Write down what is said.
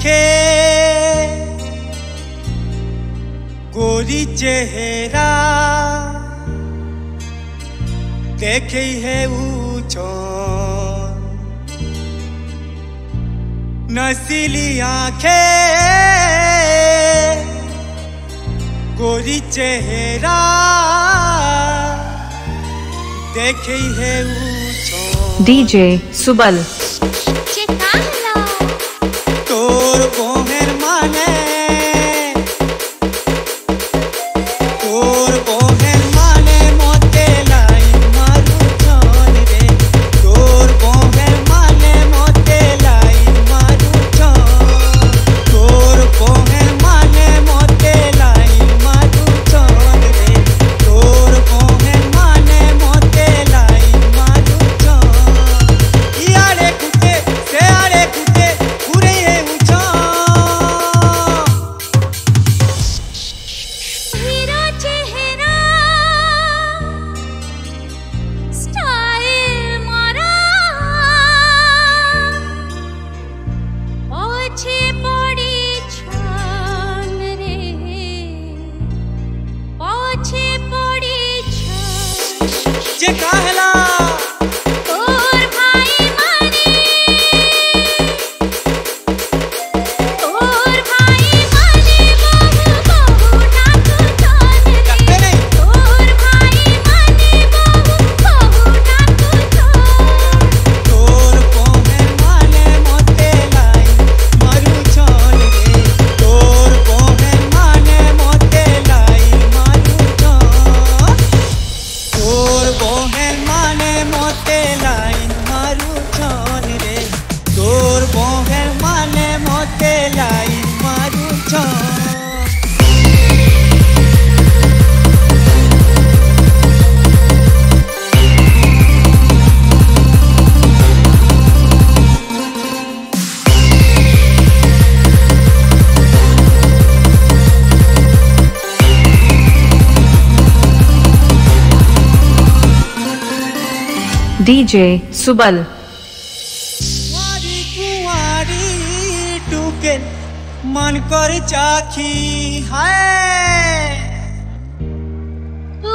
आंखें गोरी चेहरा देखे है ऊंचो नसीली आंखें गोरी चेहरा देखे है ऊंचो डीजे सुबल तोर बोहेर माने तोर बोहेर माने मोते लाई मारू छोन रे तोर बोहेर माने मोते लाई मारू छोन तोर बोहेर माने मोते लाई मारू छोन रे तोर बोहेर माने मोते लाई मारू छोन यारे कुते से आरे कुते पूरे है ऊंचा हीरा चेहरा स्टाइल मारा पछे पड़ी छान रे पछे पड़ी छान जे काहला तोर भाई माने तोर भाई माने बहु डाकू चोन डरते रे नहीं तोर भाई माने बहु डाकू चोन तोर बोहेर माने मोते लाई मारू छोन रे तोर बोहेर माने मोते लाई मारू छोन तोर बोहेर माने मोते लाई मारू छोन रे तोर बोहेर माने मोते लाई मारू छोन डीजे सुबल कुआरी कुआरी टूके मन कर चाखी है तू